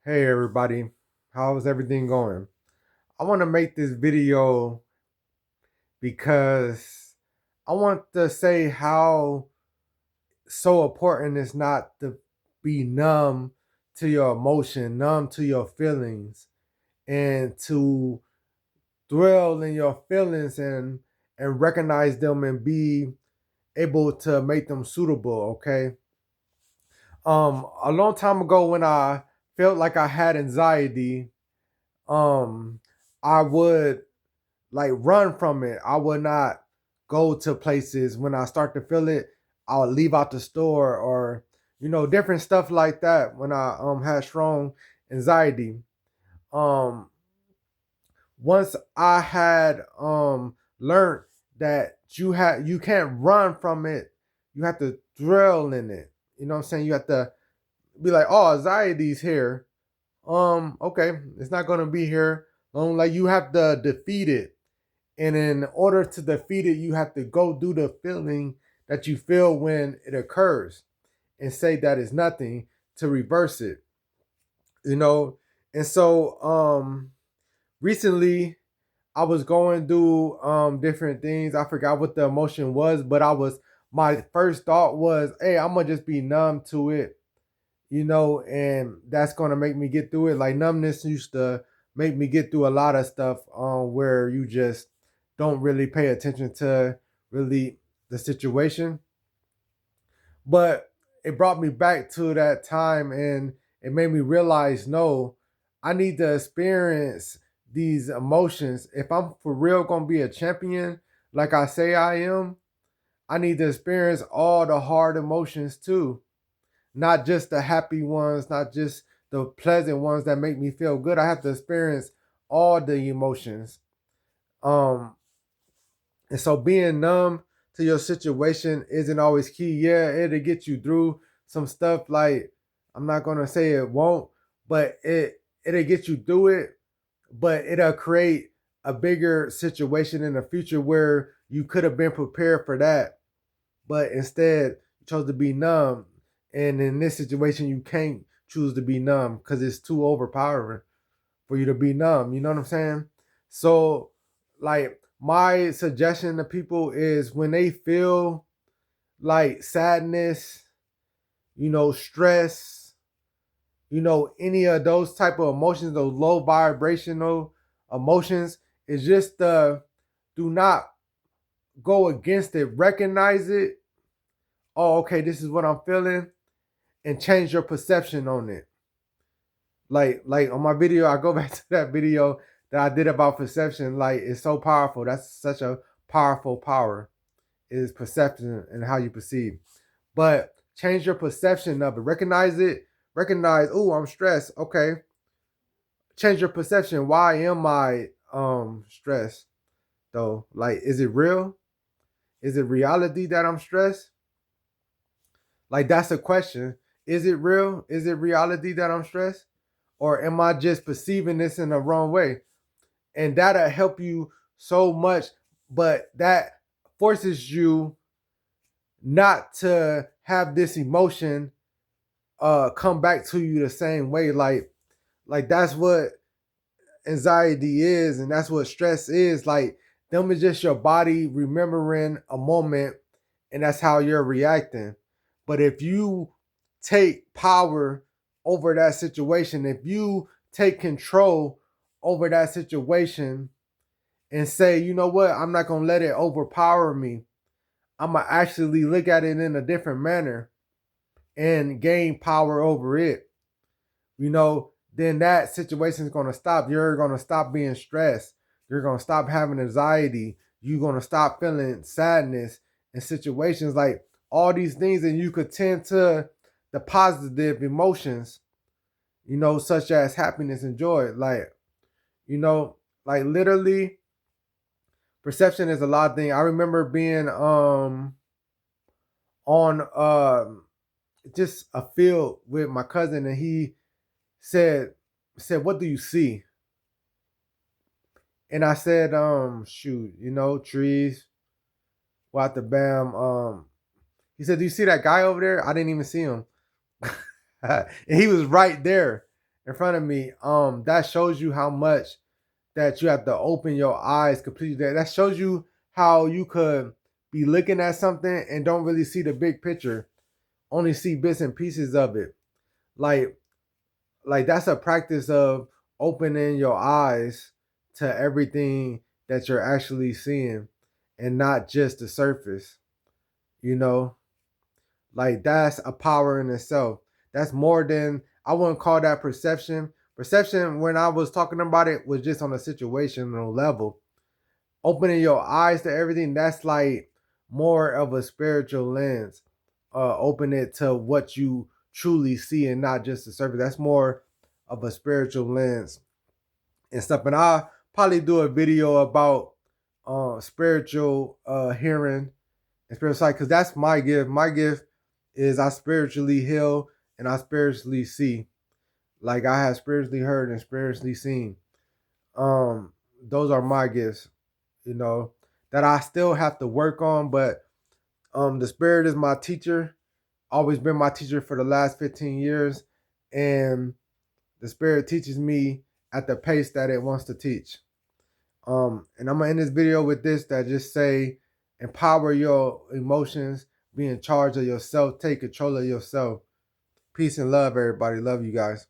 Hey everybody, how's everything going? I want to make this video because I want to say how so important it's not to be numb to your emotion, numb to your feelings, and to dwell in your feelings and recognize them and be able to make them suitable, okay? A long time ago when I felt like I had anxiety, um I would like run from it. I would not go to places when I start to feel it. I would leave out the store or different stuff like that when I had strong anxiety. Um Once I had learned that you can't run from it, you have to dwell in it. You know what I'm saying? You have to be like, oh, anxiety's here. Okay, it's not gonna be here. Like you have to defeat it. And in order to defeat it, you have to go do the feeling that you feel when it occurs and say that it's nothing to reverse it. You know? And so recently I was going through different things. I forgot what the emotion was, but my first thought was, hey, I'm gonna just be numb to it, and that's gonna make me get through it. Like numbness used to make me get through a lot of stuff where you just don't really pay attention to really the situation. But it brought me back to that time and it made me realize no, I need to experience these emotions. If I'm for real gonna be a champion, like I say I am, I need to experience all the hard emotions too, not just the happy ones, not just the pleasant ones that make me feel good. I have to experience all the emotions. Um, and so being numb to your situation isn't always key. Yeah, it'll get you through some stuff. Like I'm not gonna say it won't, but it'll get you through it. But it'll create a bigger situation in the future where you could have been prepared for that, but instead you chose to be numb. And in this situation, you can't choose to be numb because it's too overpowering for you to be numb. You know what I'm saying? So, like, my suggestion to people is when they feel like sadness, stress, any of those type of emotions, those low vibrational emotions, is just do not go against it. Recognize it. Oh, okay, this is what I'm feeling, and change your perception on it. Like on my video, I go back to that video that I did about perception. Like it's so powerful. That's such a powerful power is perception and how you perceive. But change your perception of it. Recognize it. Recognize, oh, I'm stressed. Okay. Change your perception. Why am I stressed though? Like, is it real? Is it reality that I'm stressed? Like that's a question. Is it real? Is it reality that I'm stressed? Or am I just perceiving this in the wrong way? And that'll help you so much, but that forces you not to have this emotion come back to you the same way. Like that's what anxiety is, and that's what stress is. Like them is just your body remembering a moment, and that's how you're reacting. But if you take power over that situation, if you take control over that situation and say, you know what, I'm not gonna let it overpower me. I'm gonna actually look at it in a different manner and gain power over it. Then that situation is going to stop. You're going to stop being stressed. You're going to stop having anxiety. You're going to stop feeling sadness in situations like all these things, and you could tend to the positive emotions, such as happiness and joy. You know, like literally, perception is a lot of things. I remember being on just a field with my cousin, and he said, what do you see? And I said, shoot, trees, what the bam. He said, do you see that guy over there? I didn't even see him. And he was right there. in front of me, that shows you how much that you have to open your eyes completely. That shows you how you could be looking at something and don't really see the big picture, only see bits and pieces of it. Like that's a practice of opening your eyes to everything that you're actually seeing and not just the surface, you know? Like that's a power in itself. That's more than, I wouldn't call that perception. Perception, when I was talking about it, was just on a situational level. Opening your eyes to everything, that's like more of a spiritual lens. Open it to what you truly see and not just the surface. That's more of a spiritual lens and stuff. And I'll probably do a video about spiritual hearing and spiritual sight, because that's my gift. My gift is I spiritually heal and I spiritually see. Like I have spiritually heard and spiritually seen. Those are my gifts, you know, that I still have to work on. But the spirit is my teacher, always been my teacher for the last 15 years. And the spirit teaches me at the pace that it wants to teach. And I'm gonna end this video with this that just say, empower your emotions, be in charge of yourself, take control of yourself. Peace and love, everybody. Love you guys.